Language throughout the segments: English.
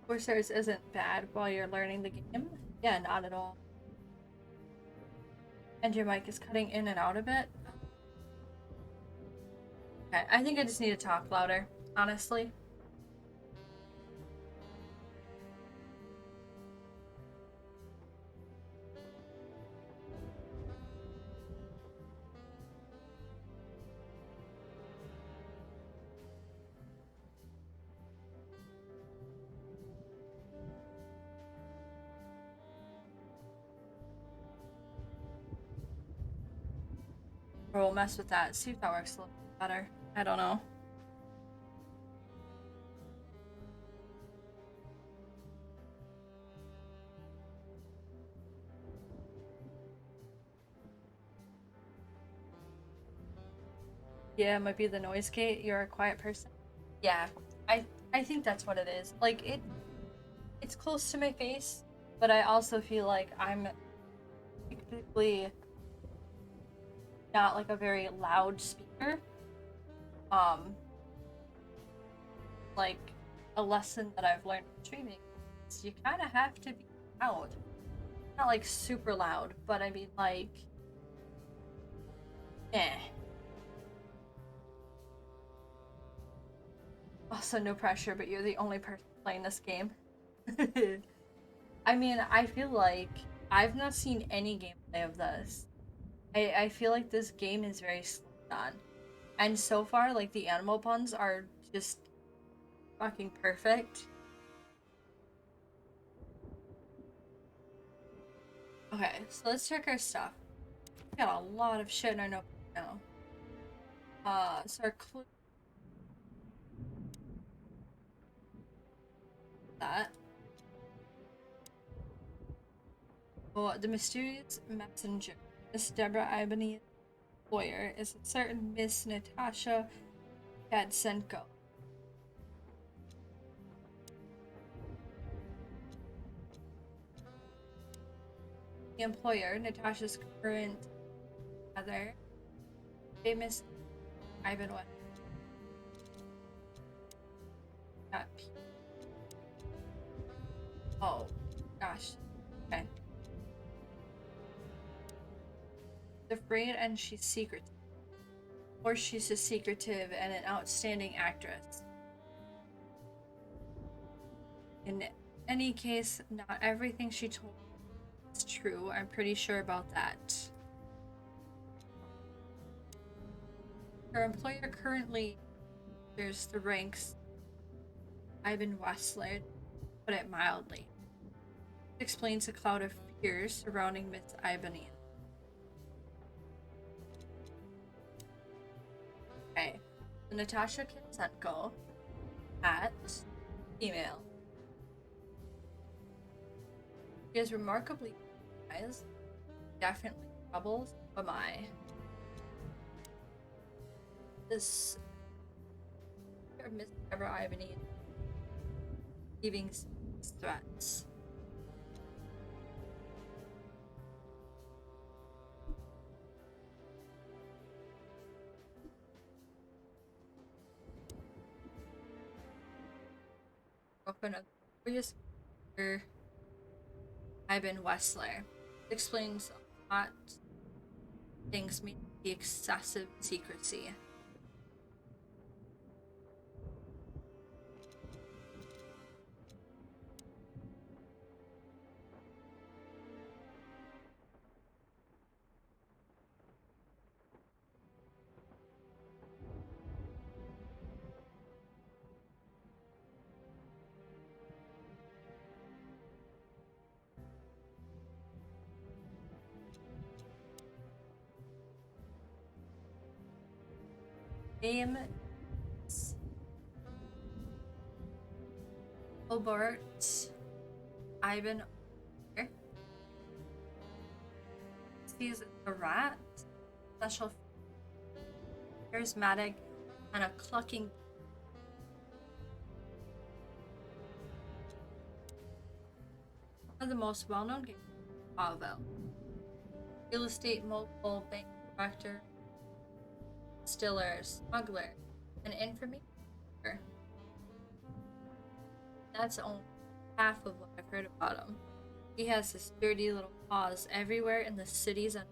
Corsairs isn't bad while you're learning the game. Yeah, not at all. And your mic is cutting in and out a bit. Okay, I think I just need to talk louder, honestly. Or we'll mess with that, see if that works a little better. I don't know. Yeah, it might be the noise gate. You're a quiet person. Yeah, I I think that's what it is. Like it's close to my face, but I also feel like I'm typically not like a very loud speaker. Um, like a lesson that I've learned from streaming is you kind of have to be loud. Not like super loud, but I mean like eh. Also no pressure, but you're the only person playing this game. I mean, I feel like I've not seen any gameplay of this. I feel like this game is very slept on. And so far, like the animal puns are just fucking perfect. Okay, so let's check our stuff. We got a lot of shit in our notebook now. So our clue that. Well, the mysterious messenger, Miss Deborah Ibanez lawyer, is a certain Miss Natasha Kadsenko. The employer, Natasha's current mother, famous Ivan West. Oh, gosh. Okay. She's afraid and she's secretive. Or she's a secretive and an outstanding actress. In any case, not everything she told me is true. I'm pretty sure about that. Her employer currently enters the ranks Ivan Westler, put it mildly. It explains a cloud of fears surrounding Miss Ibanez. Okay. So Natasha Kitsenko at female. She is remarkably wise, definitely troubles. Oh my. This Miss Deborah Ibanez leaving threats. Girlfriend of the previous Ivan Westler. It explains a lot things mean the excessive secrecy. Name is Albert Ivan. Sees a rat, special, charismatic, and a clucking. One of the most well-known games, Pavel. Real estate mogul, bank director, distiller, smuggler, and information. That's only half of what I've heard about him. He has his dirty little paws everywhere in the cities and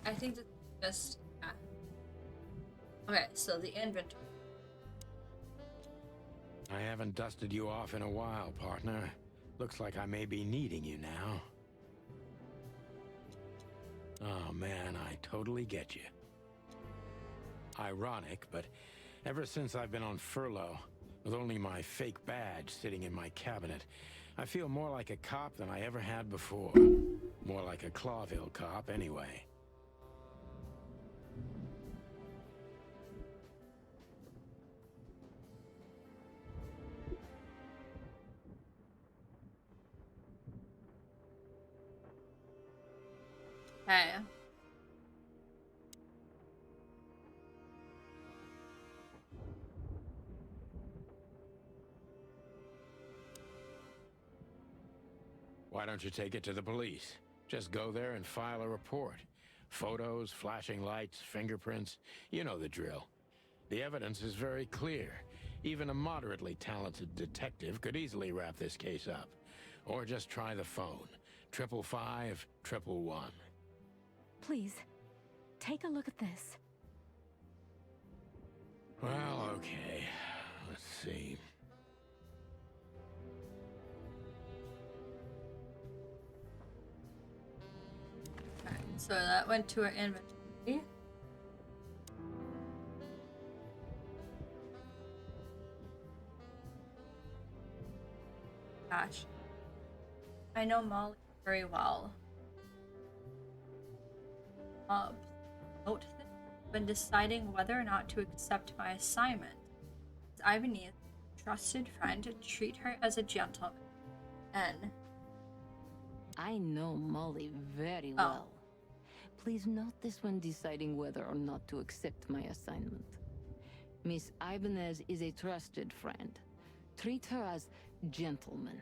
I think that's just yeah. Okay, so the inventory. I haven't dusted you off in a while, partner. Looks like I may be needing you now. Oh man, I totally get you. Ironic, but ever since I've been on furlough, with only my fake badge sitting in my cabinet, I feel more like a cop than I ever had before. More like a Clawville cop, anyway. Okay. Why don't you take it to the police? Just go there and file a report. Photos, flashing lights, fingerprints, you know the drill. The evidence is very clear. Even a moderately talented detective could easily wrap this case up. Or just try the phone. 555-111. Please, take a look at this. Well, okay. Let's see. Okay, so that went to our inventory. Gosh. I know Molly very well. Note that when deciding whether or not to accept my assignment, Ivan needs a trusted friend to treat her as a gentleman. N. I know Molly very well. Please note this when deciding whether or not to accept my assignment. Miss Ibanez is a trusted friend. Treat her as gentleman.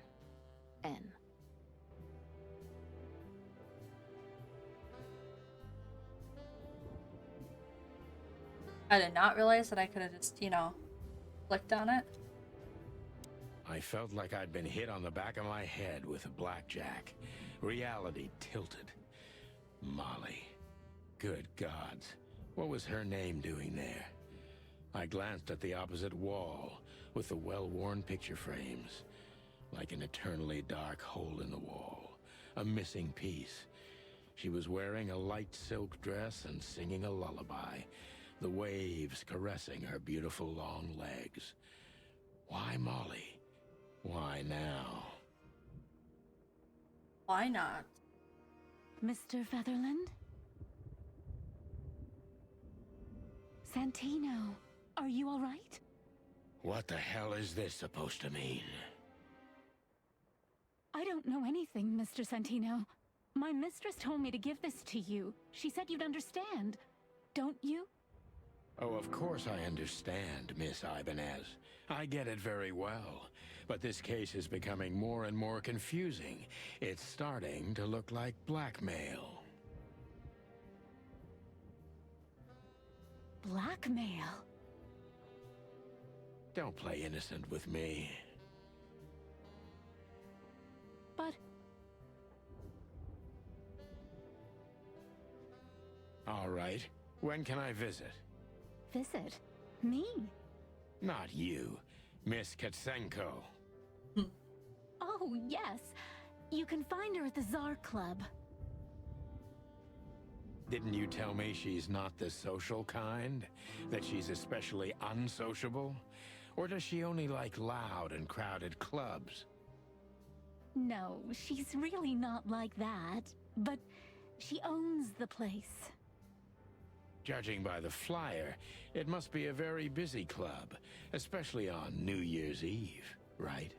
N. I did not realize that I could have just, clicked on it. I felt like I'd been hit on the back of my head with a blackjack. Reality tilted. Molly. Good gods. What was her name doing there? I glanced at the opposite wall with the well-worn picture frames. Like an eternally dark hole in the wall. A missing piece. She was wearing a light silk dress and singing a lullaby. The waves caressing her beautiful long legs. Why Molly? Why now? Why not? Mr. Featherland? Santino, are you all right? What the hell is this supposed to mean? I don't know anything, Mr. Santino. My mistress told me to give this to you. She said you'd understand. Don't you? Oh, of course I understand, Miss Ibanez. I get it very well. But this case is becoming more and more confusing. It's starting to look like blackmail. Blackmail? Don't play innocent with me. But... All right. When can I visit? Visit? Me? Not you, Miss Katsenko. Oh, yes. You can find her at the Tsar Club. Didn't you tell me she's not the social kind? That she's especially unsociable? Or does she only like loud and crowded clubs? No, she's really not like that. But she owns the place. Judging by the flyer, it must be a very busy club, especially on New Year's Eve, right?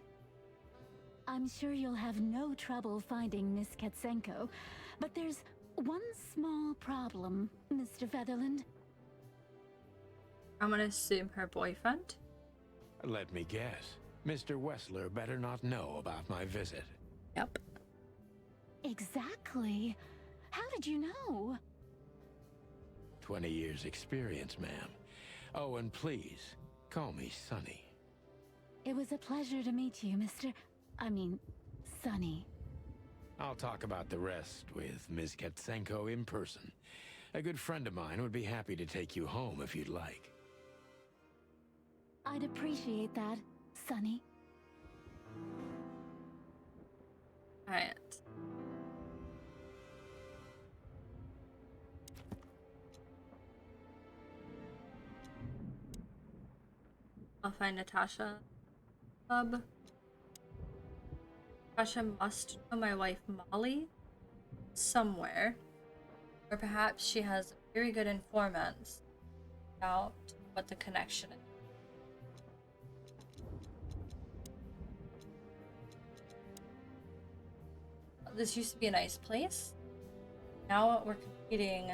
I'm sure you'll have no trouble finding Miss Katsenko, but there's one small problem, Mr. Featherland. I'm gonna assume her boyfriend. Let me guess. Mr. Wessler better not know about my visit. Yep. Exactly. How did you know? 20 years experience, ma'am. Oh, and please, call me Sonny. It was a pleasure to meet you, Sonny. I'll talk about the rest with Ms. Katsenko in person. A good friend of mine would be happy to take you home if you'd like. I'd appreciate that, Sonny. Alright. I'll find Natasha. Natasha must know my wife Molly somewhere. Or perhaps she has very good informants about what the connection is. This used to be a nice place. Now we're competing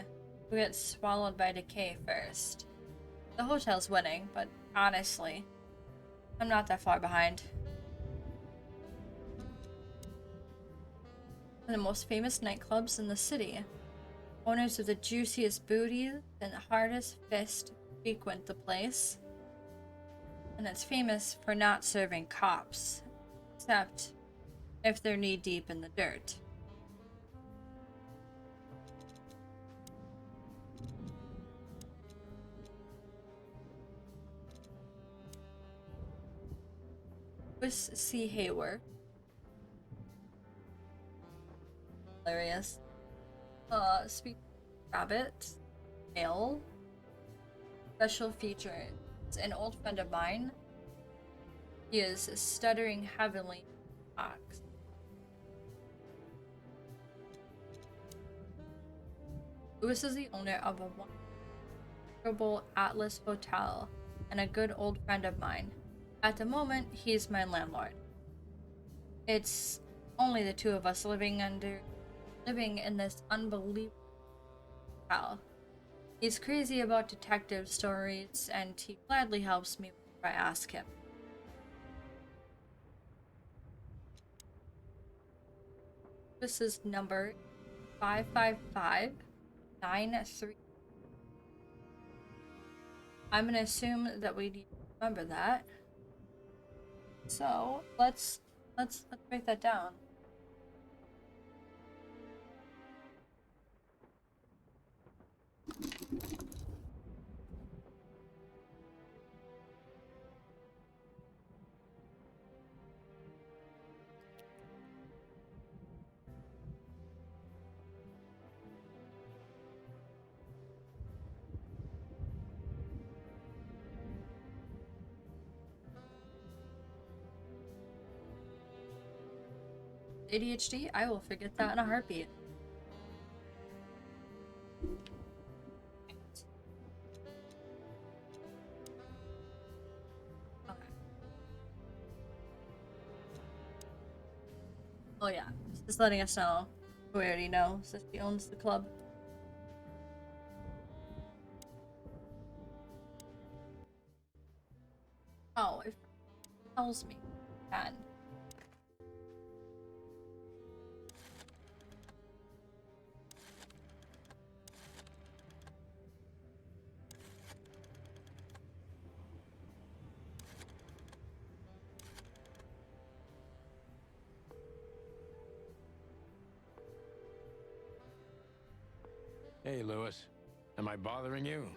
who gets swallowed by decay first. The hotel's winning, but honestly, I'm not that far behind. One of the most famous nightclubs in the city. Owners of the juiciest booty and the hardest fist frequent the place. And it's famous for not serving cops, except if they're knee-deep in the dirt. Lewis C. Hayward. Hilarious. Speak Rabbit. Male. Special feature. It's an old friend of mine. He is stuttering heavily. Ox. Lewis is the owner of a wonderful Atlas Hotel and a good old friend of mine. At the moment, he's my landlord. It's only the two of us living in this unbelievable hotel. He's crazy about detective stories, and he gladly helps me if I ask him. This is number 55593. I'm gonna assume that we need to remember that. So let's break that down. ADHD, I will forget that in a heartbeat. Okay. Oh yeah, just letting us know. We already know, since he owns the club. Oh, if it tells me, then. Hey, Lewis. Am I bothering you?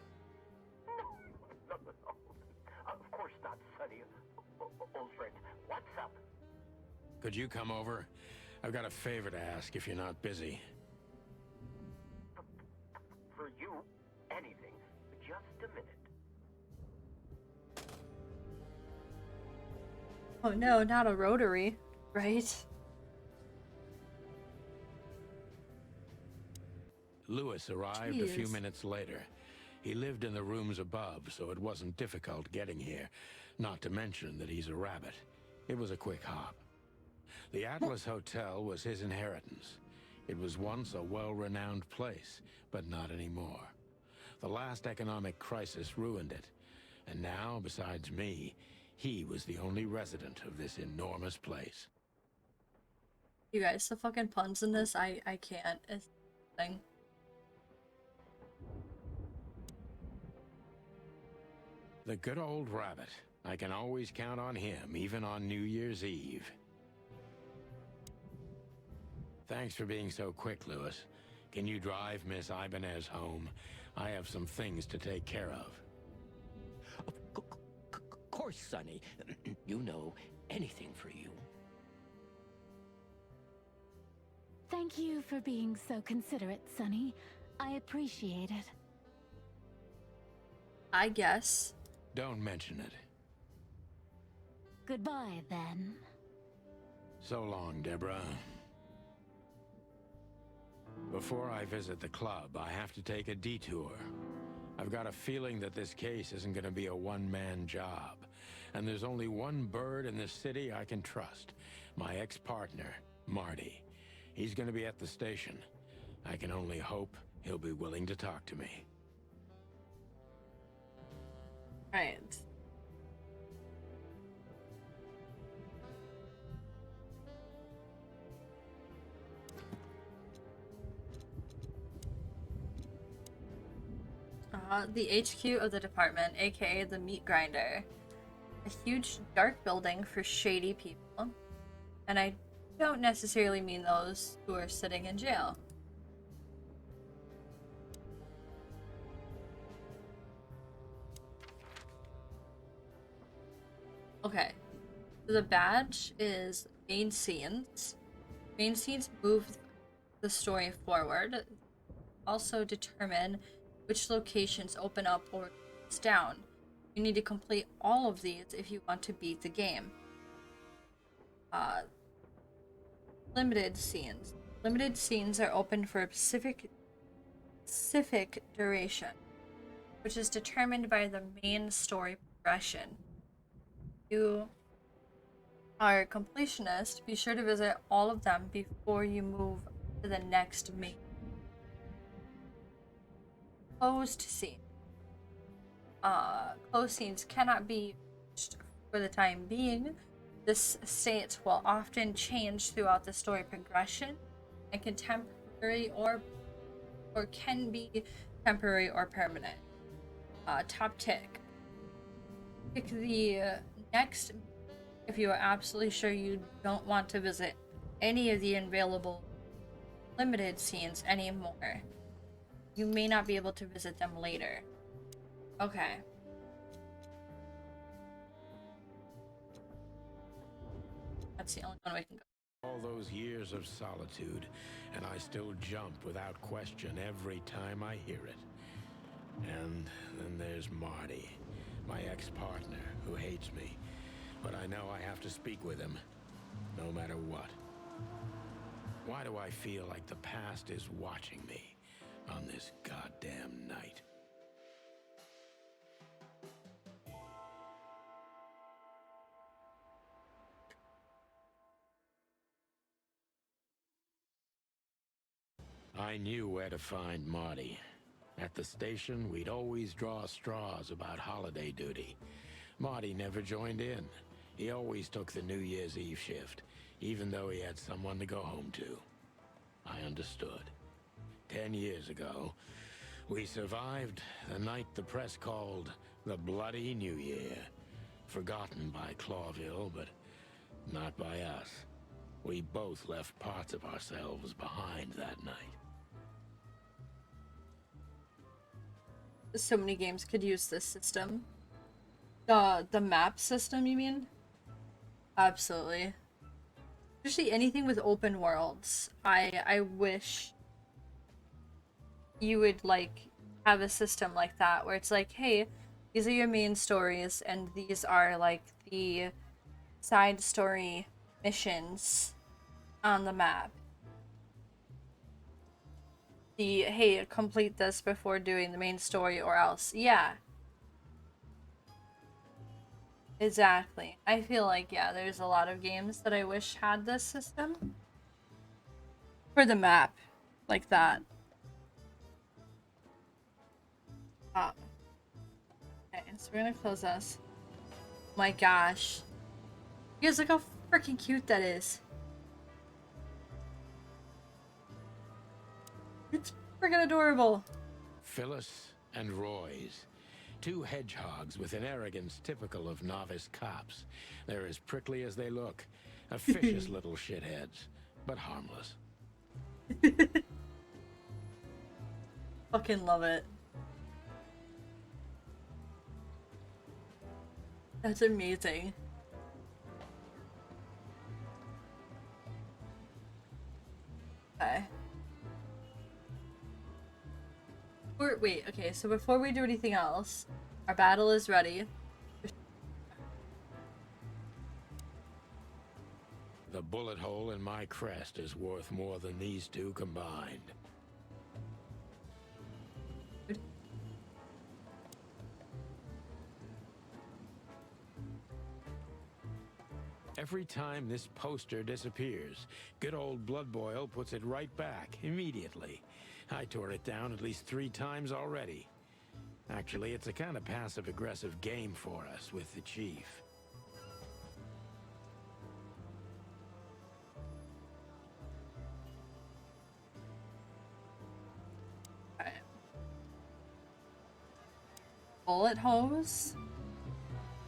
No. Of course not, Sonny. Old friend, what's up? Could you come over? I've got a favor to ask if you're not busy. For you, anything. Just a minute. Oh no, not a rotary, right? Lewis arrived a few Jeez. minutes later. He lived in the rooms above, so it wasn't difficult getting here. Not to mention that he's a rabbit. It was a quick hop. The Atlas Hotel was his inheritance. It was once a well-renowned place, but not anymore. The last economic crisis ruined it. And now, besides me, he was the only resident of this enormous place. You guys, the fucking puns in this, I can't. It's thing. The good old rabbit. I can always count on him, even on New Year's Eve. Thanks for being so quick, Lewis. Can you drive Miss Ibanez home? I have some things to take care of. Of course, Sonny. You know, anything for you. Thank you for being so considerate, Sonny. I appreciate it. I guess. Don't mention it. Goodbye, then. So long, Deborah. Before I visit the club, I have to take a detour. I've got a feeling that this case isn't going to be a one-man job. And there's only one bird in this city I can trust. My ex-partner, Marty. He's going to be at the station. I can only hope he'll be willing to talk to me. Right. The HQ of the department, aka the meat grinder. A huge dark building for shady people. And I don't necessarily mean those who are sitting in jail. Okay. So the badge is main scenes. Main scenes move the story forward. Also determine which locations open up or close down. You need to complete all of these if you want to beat the game. Limited scenes. Limited scenes are open for a specific duration, which is determined by the main story progression. You are a completionist, be sure to visit all of them before you move to the next main. Closed scene. Closed scenes cannot be reached for the time being. This state will often change throughout the story progression and can can be temporary or permanent. Top tick. Pick the next if you are absolutely sure you don't want to visit any of the available limited scenes anymore. You may not be able to visit them later. Okay. That's the only one we can go. All those years of solitude, and I still jump without question every time I hear it. And then there's Marty, my ex-partner, who hates me. But I know I have to speak with him, no matter what. Why do I feel like the past is watching me on this goddamn night? I knew where to find Marty. At the station, we'd always draw straws about holiday duty. Marty never joined in. He always took the New Year's Eve shift, even though he had someone to go home to. I understood. 10 years ago, we survived the night the press called the Bloody New Year. Forgotten by Clawville, but not by us. We both left parts of ourselves behind that night. So many games could use this system. The map system, you mean? Absolutely. Especially anything with open worlds. I wish you would like have a system like that where it's like, hey, these are your main stories and these are like the side story missions on the map. The hey, complete this before doing the main story or else. Yeah. Exactly. I feel like, yeah, there's a lot of games that I wish had this system. For the map. Like that. Okay, so we're gonna close this. My gosh. You guys look how freaking cute that is. It's freaking adorable. Phyllis and Roy's. Two hedgehogs with an arrogance typical of novice cops. They're as prickly as they look. Officious little shitheads, but harmless. Fucking love it. That's amazing. Okay. Wait, okay, so before we do anything else, our battle is ready. The bullet hole in my crest is worth more than these two combined. Every time this poster disappears, good old Blood Boil puts it right back immediately. I tore it down at least 3 times already. Actually, it's a kind of passive-aggressive game for us with the Chief. Okay. Bullet hose?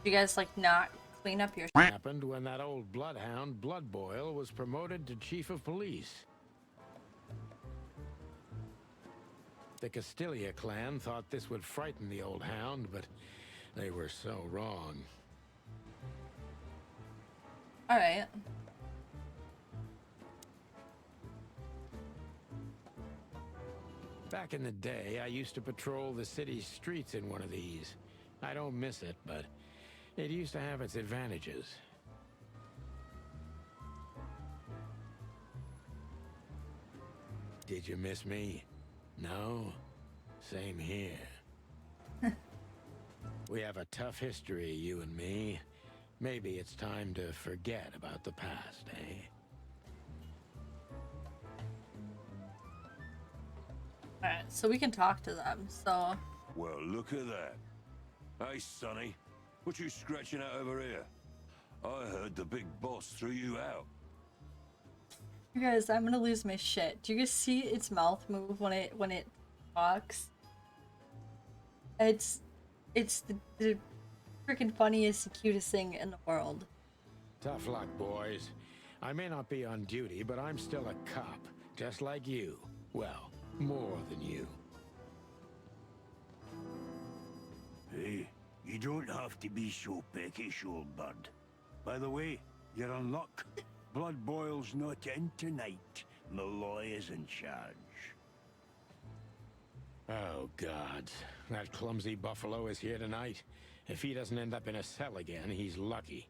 You guys like not clean up your Happened when that old bloodhound, Blood Boil, was promoted to Chief of Police. The Castilia clan thought this would frighten the old hound, but they were so wrong. Alright. Back in the day, I used to patrol the city's streets in one of these. I don't miss it, but it used to have its advantages. Did you miss me? No? Same here. We have a tough history, you and me. Maybe it's time to forget about the past, eh? Alright, so we can talk to them, so... Well, look at that. Hey, Sonny, what you scratching at over here? I heard the big boss threw you out. You guys, I'm gonna lose my shit. Do you guys see its mouth move when it talks? It's the freaking funniest, cutest thing in the world. Tough luck, boys. I may not be on duty, but I'm still a cop, just like you. Well, more than you. Hey, you don't have to be so peckish, old bird. By the way, you're in luck. Blood Boil's not in tonight. Malloy is in charge. Oh, God. That clumsy buffalo is here tonight. If he doesn't end up in a cell again, he's lucky.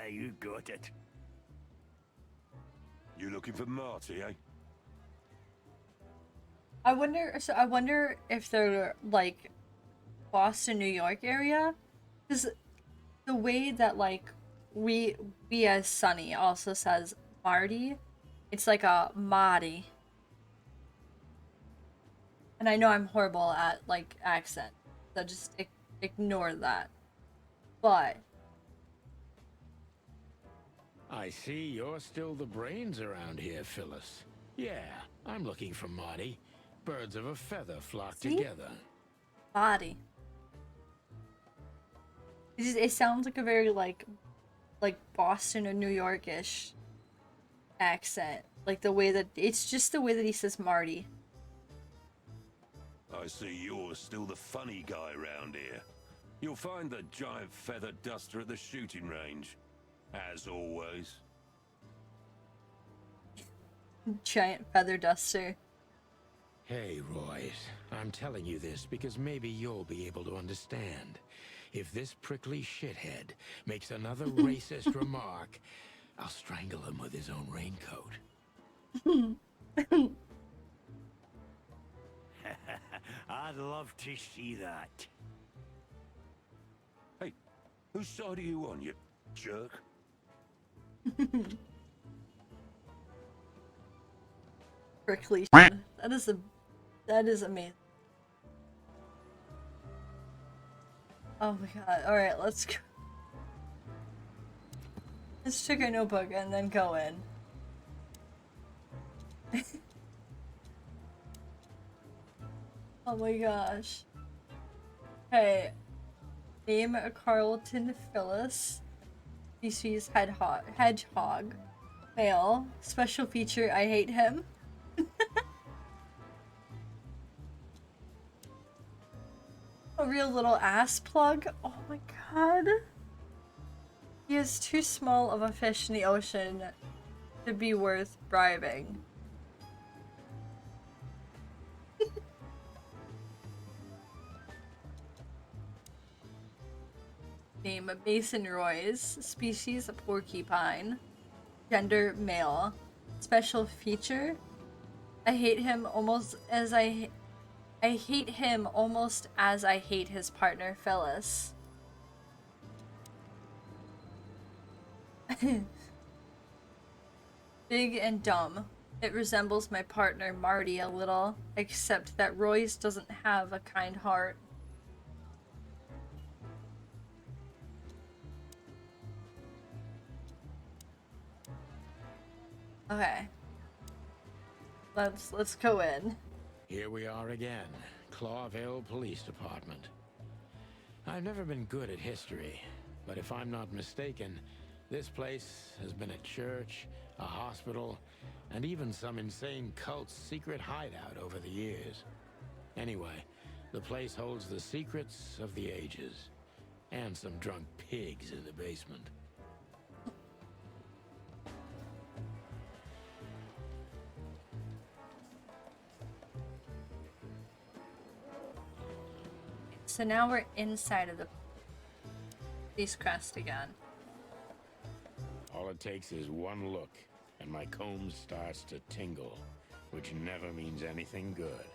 You got it. You looking for Marty, eh? I wonder if they're like Boston, New York area, because the way that like we as Sunny also says Marty, it's like a Marty. And I know I'm horrible at like accent, so just ignore that. But I see you're still the brains around here, Phyllis. Yeah, I'm looking for Marty. Birds of a feather flock together. Marty. It sounds like a very like Boston or New York-ish accent. Like the way that it's just the way that he says Marty. I see you're still the funny guy round here. You'll find the giant feather duster at the shooting range. As always. Giant feather duster. Hey, Royce. I'm telling you this because maybe you'll be able to understand. If this prickly shithead makes another racist remark, I'll strangle him with his own raincoat. I'd love to see that. Hey, whose side are you on, you jerk? Prickly. That is amazing. Oh my god. Alright, let's go. Let's check our notebook and then go in. Oh my gosh. Hey, name a Carlton Phyllis. Species hedgehog. Male. Special feature, I hate him. A real little ass plug. Oh my god. He is too small of a fish in the ocean to be worth bribing. Name Mason Roy's. Species porcupine. Gender male. Special feature. I hate him almost as I hate him almost as I hate his partner Phyllis. Big and dumb. It resembles my partner Marty a little, except that Royce doesn't have a kind heart. Okay. Let's go in. Here we are again, Clawville Police Department. I've never been good at history, but if I'm not mistaken, this place has been a church, a hospital, and even some insane cult's secret hideout over the years. Anyway, the place holds the secrets of the ages, and some drunk pigs in the basement. So now we're inside of the police crest again. All it takes is one look, and my comb starts to tingle, which never means anything good.